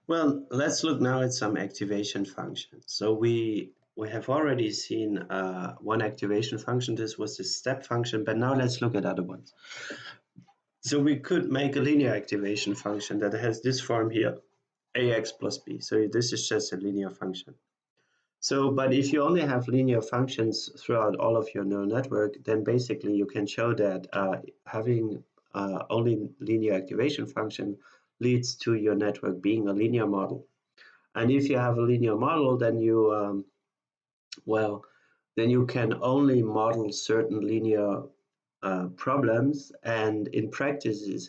Well, let's look now at some activation functions. So we have already seen one activation function. This was the step function, but now let's look at other ones. So we could make a linear activation function that has this form here, ax plus b. So this is just a linear function. So, but if you only have linear functions throughout all of your neural network, then basically you can show that having only linear activation function leads to your network being a linear model. And if you have a linear model, then well, then you can only model certain linear problems. And in practice, it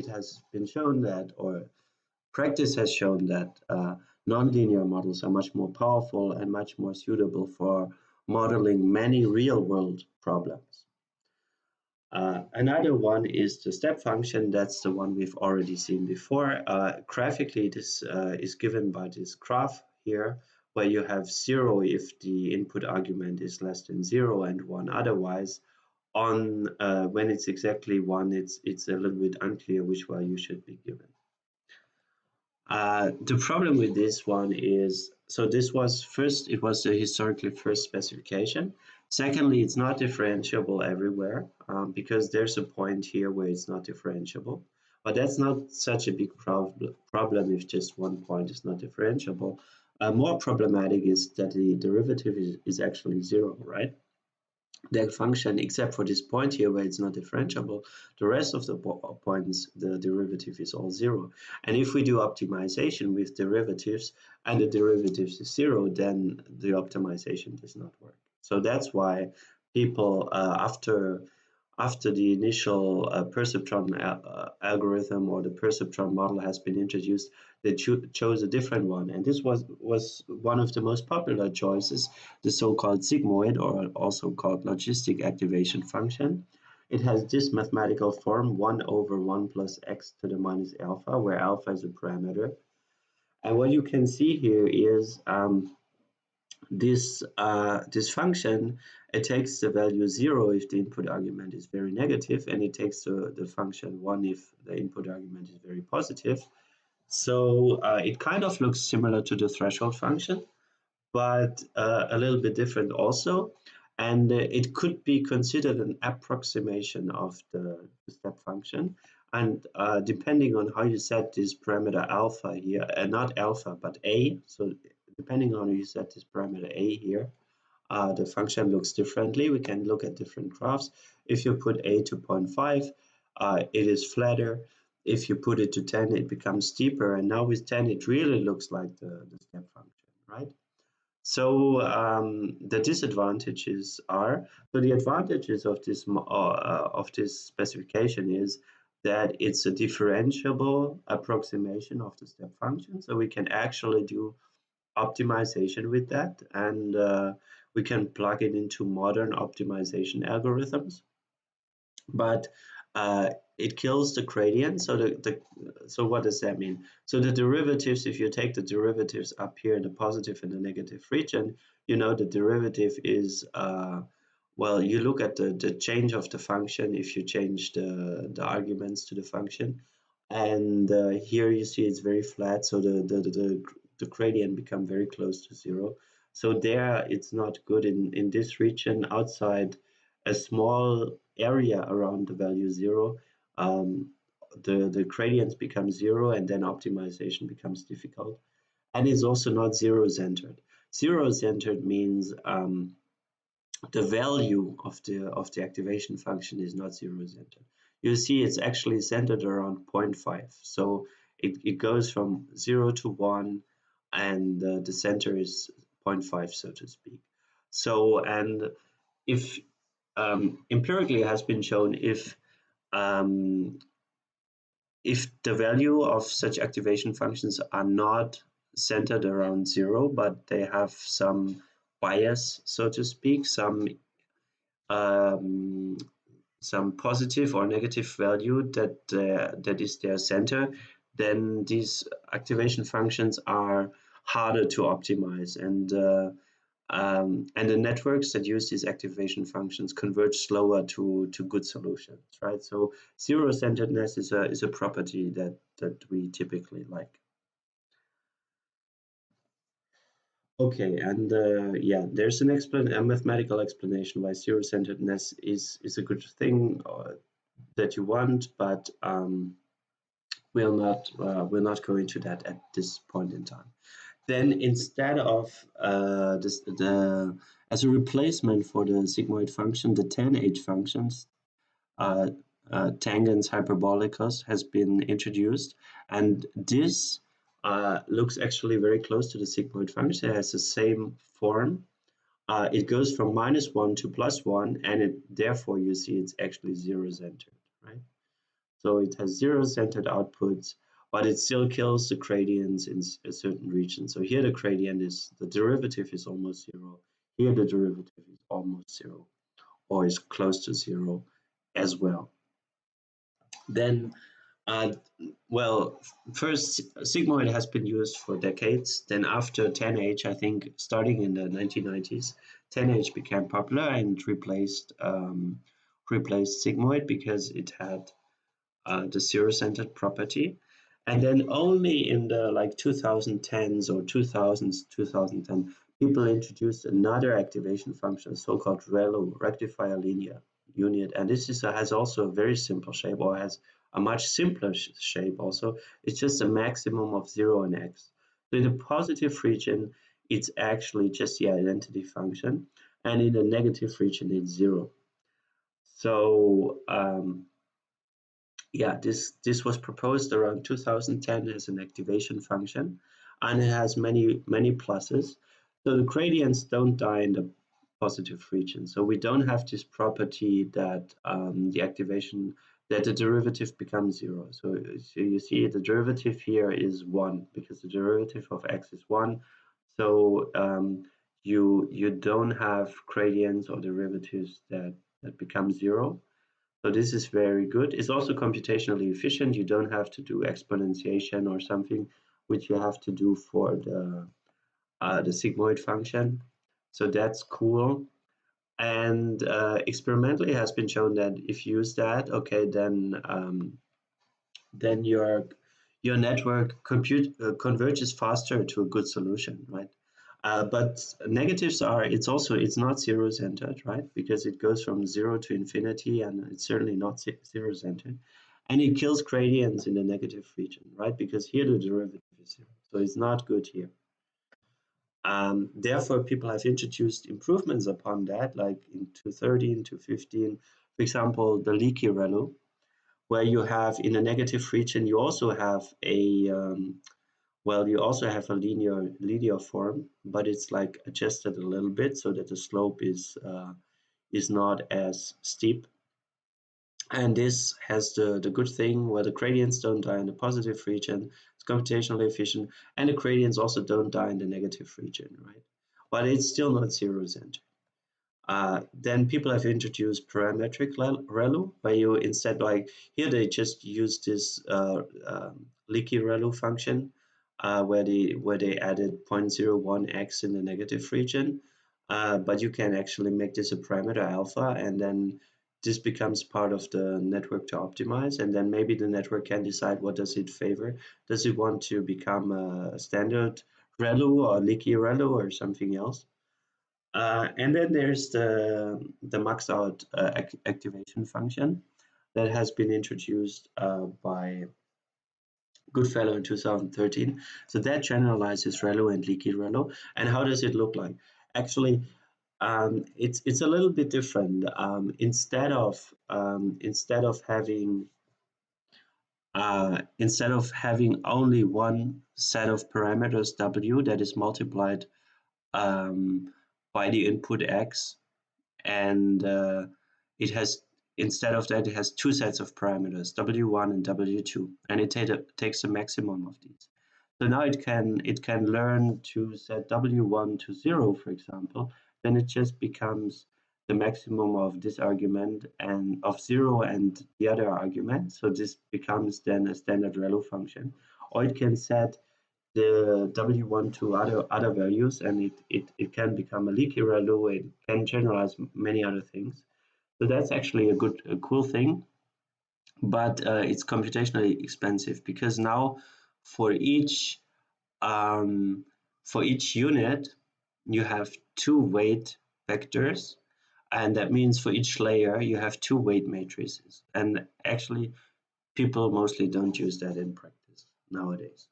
has been shown that, or practice has shown that nonlinear models are much more powerful and much more suitable for modeling many real-world problems. Another one is the step function. That's the one we've already seen before. Graphically, this is given by this graph here, where you have 0 if the input argument is less than 0 and 1 otherwise. On when it's exactly 1, it's a little bit unclear which value should be given. The problem with this one is, so this was first, it was the historically first specification. Secondly, it's not differentiable everywhere because there's a point here where it's not differentiable. But that's not such a big problem if just one point is not differentiable. More problematic is that the derivative is actually 0, right? That function, except for this point here where it's not differentiable, the rest of the points, the derivative is all 0. And if we do optimization with derivatives and the derivatives is 0, then the optimization does not work. So that's why people, after the initial perceptron algorithm or the perceptron model has been introduced, they chose a different one. And this was one of the most popular choices, the so-called sigmoid, or also called logistic activation function. It has this mathematical form, 1 over 1 plus x to the minus alpha, where alpha is a parameter. And what you can see here is this function, it takes the value 0 if the input argument is very negative, and it takes the function 1 if the input argument is very positive. So it kind of looks similar to the threshold function, but a little bit different also. And it could be considered an approximation of the step function. And depending on how you set this parameter alpha here, not alpha, but a, so depending on how you set this parameter a here, the function looks differently. We can look at different graphs. If you put a to 0.5, it is flatter. If you put it to 10, it becomes steeper. And now with 10, it really looks like the step function, right? So the disadvantages are, so the advantages of this specification is that it's a differentiable approximation of the step function. So we can actually do optimization with that, and we can plug it into modern optimization algorithms. But it kills the gradient. So what does that mean? So the derivatives, if you take the derivatives up here in the positive and the negative region, you know the derivative is well, you look at the change of the function if you change the arguments to the function, and here you see it's very flat, so the gradient become very close to 0. So there it's not good in this region. Outside a small area around the value 0, the gradients become 0, and then optimization becomes difficult. And it's also not zero-centered. Zero-centered means the value of the activation function is not zero-centered. You see it's actually centered around 0.5. So it goes from 0 to 1, and the center is 0.5, so to speak. So, and if empirically it has been shown, um, if the value of such activation functions are not centered around 0, but they have some bias, so to speak, um, some positive or negative value that is their center, then these activation functions are harder to optimize, and the networks that use these activation functions converge slower to good solutions, right? So zero-centeredness is a property that we typically like. Okay, and yeah, there's a mathematical explanation why zero-centeredness is a good thing that you want, but we'll not go into that at this point in time. Then instead of as a replacement for the sigmoid function, the tanh functions, uh, tangents hyperbolicus has been introduced, and this looks actually very close to the sigmoid function. It has the same form. It goes from -1 to +1, and therefore you see it's actually zero-centered, right? So it has zero-centered outputs, but it still kills the gradients in a certain region. So here the derivative is almost zero. Here the derivative is almost zero, or is close to zero as well. Then, uh, well, first sigmoid has been used for decades. Then after tanh, I think starting in the 1990s, tanh became popular and replaced sigmoid because it had the zero-centered property. And then only in the like 2010s or 2010, people introduced another activation function, so-called ReLU, rectifier linear unit. And this has also a very simple shape, or has a much simpler shape also. It's just a maximum of 0 and x. So in the positive region, it's actually just the identity function. And in the negative region, it's 0. So yeah, this was proposed around 2010 as an activation function, and it has many pluses. So the gradients don't die in the positive region. So we don't have this property that the derivative becomes 0. So you see the derivative here is 1 because the derivative of x is 1. So you don't have gradients or derivatives that become 0. So this is very good. It's also computationally efficient. You don't have to do exponentiation or something, which you have to do for the sigmoid function. So that's cool. And experimentally has been shown that if you use that, okay, then your network converges faster to a good solution, right? But negatives are it's not zero centered, right? Because it goes from 0 to infinity, and it's certainly not zero centered, and it kills gradients in the negative region, right? Because here the derivative is 0, so it's not good here. Therefore, people have introduced improvements upon that, like in 2013 to 15, for example, the leaky ReLU, where you have in a negative region you also have a linear form, but it's like adjusted a little bit so that the slope is not as steep. And this has the good thing where the gradients don't die in the positive region, it's computationally efficient, and the gradients also don't die in the negative region, right? But it's still not zero-centered. Then people have introduced parametric ReLU, where you instead, like here they just use this leaky ReLU function, where they added 0.01x in the negative region, but you can actually make this a parameter alpha, and then this becomes part of the network to optimize, and then maybe the network can decide what does it favor. Does it want to become a standard ReLU or leaky ReLU or something else? And then there's the max out activation function that has been introduced by Goodfellow in 2013. So that generalizes ReLU and leaky ReLU. And how does it look like? Actually, it's a little bit different. Instead of having only one set of parameters W that is multiplied by the input X, and it has instead of that it has two sets of parameters, W1 and W2, and it takes the maximum of these. So now it can learn to set W1 to 0, for example, then it just becomes the maximum of this argument and of 0 and the other argument. So this becomes then a standard ReLU function. Or it can set the W1 to other values, and it can become a leaky ReLU. It can generalize many other things. So that's actually a cool thing, but it's computationally expensive because now for each um, for each unit you have two weight vectors, and that means for each layer you have two weight matrices. And actually, people mostly don't use that in practice nowadays.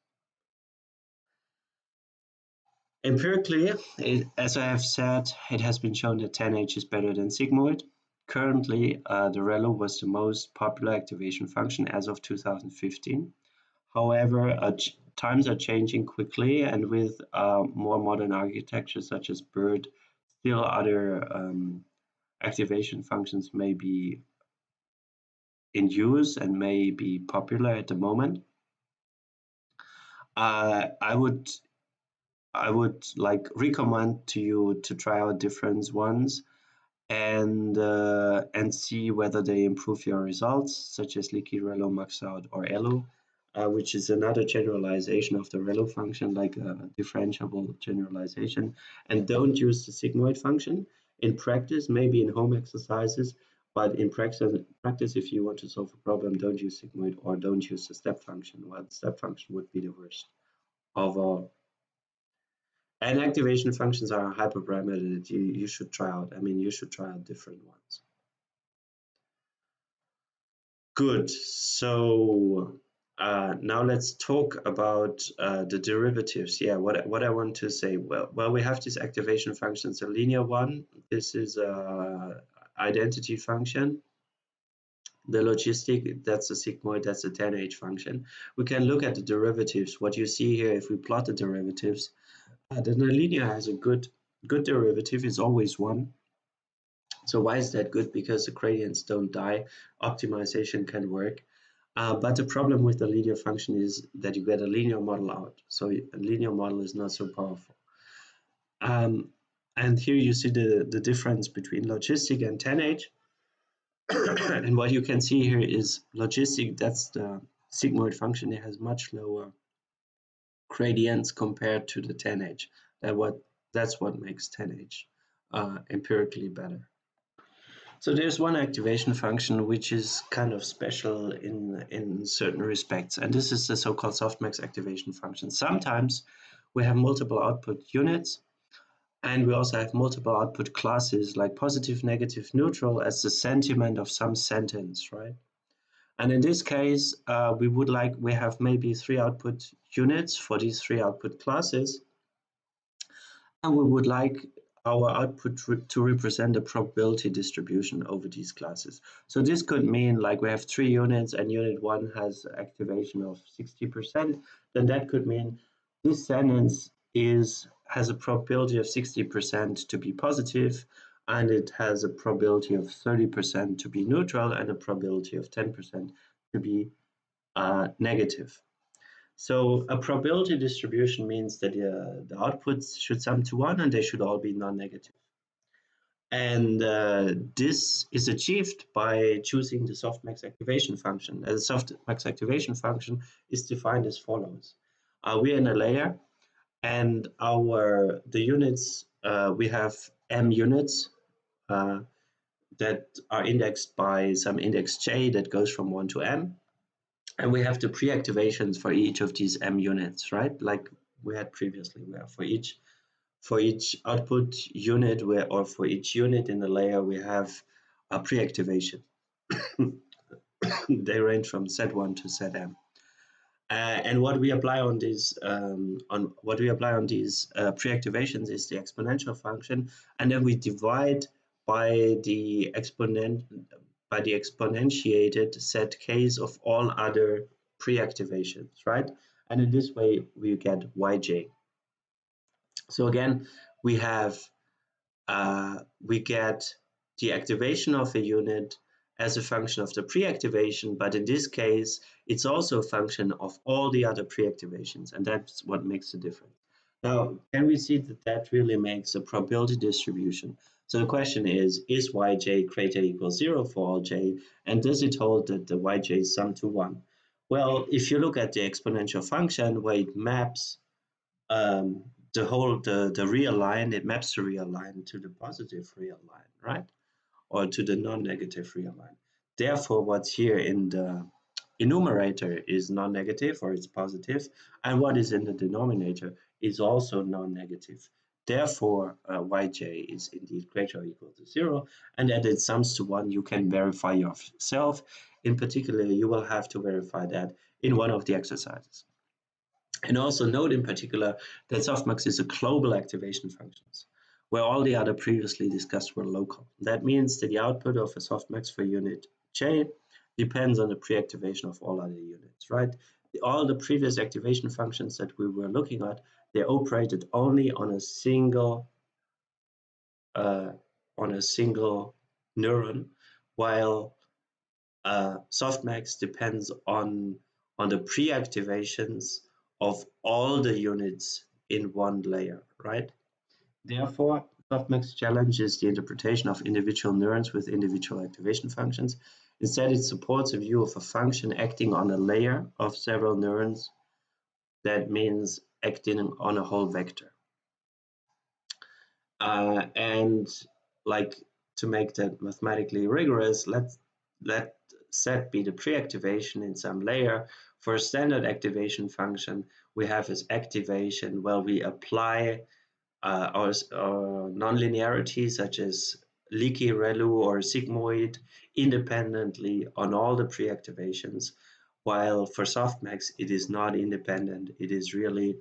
Empirically, as I have said, it has been shown that 10H is better than sigmoid. Currently, the ReLU was the most popular activation function as of 2015. However, times are changing quickly, and with more modern architectures such as BERT, still other activation functions may be in use and may be popular at the moment. I would like recommend to you to try out different ones and see whether they improve your results, such as leaky ReLU, max out, or ELU, which is another generalization of the ReLU function, like a differentiable generalization. And don't use the sigmoid function in practice, maybe in home exercises, but in practice, if you want to solve a problem, don't use sigmoid or don't use the step function. Well, the step function would be the worst of all. And activation functions are a hyperparameter that you should try out. I mean, you should try out different ones. Good. So now let's talk about the derivatives. Yeah, what I want to say. Well, we have this activation function. It's a linear one. This is a identity function. The logistic, that's a sigmoid, that's a 10H function. We can look at the derivatives. What you see here, if we plot the derivatives, then the linear has a good derivative. It's always 1. So why is that good? Because the gradients don't die. Optimization can work. But the problem with the linear function is that you get a linear model out. So a linear model is not so powerful. And here you see the difference between logistic and 10H. And what you can see here is logistic, that's the sigmoid function. It has much lower gradients compared to the 10H. That's what makes 10H empirically better. So there's one activation function which is kind of special in certain respects, and this is the so-called softmax activation function. Sometimes we have multiple output units, and we also have multiple output classes like positive, negative, neutral as the sentiment of some sentence, right? And in this case, we have maybe 3 output units for these 3 output classes, and we would like our output to represent a probability distribution over these classes. So this could mean like we have 3 units and unit 1 has activation of 60%, then that could mean this sentence has a probability of 60% to be positive, and it has a probability of 30% to be neutral, and a probability of 10% to be negative. So a probability distribution means that the outputs should sum to 1 and they should all be non-negative. And this is achieved by choosing the softmax activation function. The softmax activation function is defined as follows. We're in a layer, and the units, we have m units that are indexed by some index j that goes from 1 to m. And we have the pre-activations for each of these m units, right? Like we had previously, where for each output unit, or for each unit in the layer, we have a pre-activation. They range from Z1 to Zm. And what we apply on these pre-activations is the exponential function, and then we divide by the exponentiated set case of all other pre-activations, right? And in this way, we get yj. So again, we get the activation of a unit as a function of the pre-activation, but in this case, it's also a function of all the other pre-activations, and that's what makes the difference. Now, can we see that that really makes a probability distribution? So the question is yj greater equal 0 for all j, and does it hold that the yj sum to 1? Well, if you look at the exponential function where it maps the real line, it maps the real line to the positive real line, right? Or to the non-negative real line. Therefore, what's here in the enumerator is non-negative, or it's positive, and what is in the denominator is also non-negative. Therefore, yj is indeed greater or equal to 0, and that it sums to 1, you can verify yourself. In particular, you will have to verify that in one of the exercises. And also note in particular that softmax is a global activation functions, where all the other previously discussed were local. That means that the output of a softmax for unit j depends on the pre-activation of all other units, right? All the previous activation functions that we were looking at, they operated only on a single neuron, while softmax depends on the pre-activations of all the units in one layer, right? Therefore, softmax challenges the interpretation of individual neurons with individual activation functions. Instead, it supports a view of a function acting on a layer of several neurons. That means acting on a whole vector. And like, to make that mathematically rigorous, let set be the pre-activation in some layer. For a standard activation function, we have as activation, well, we apply our nonlinearity, such as leaky ReLU or sigmoid, independently on all the pre-activations, while for softmax, it is not independent. It is really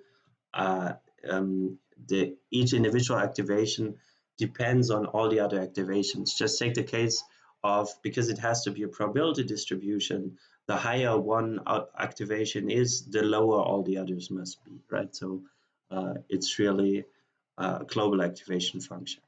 each individual activation depends on all the other activations. Just take the case of, because it has to be a probability distribution, the higher one activation is, the lower all the others must be, right? So it's really a global activation function.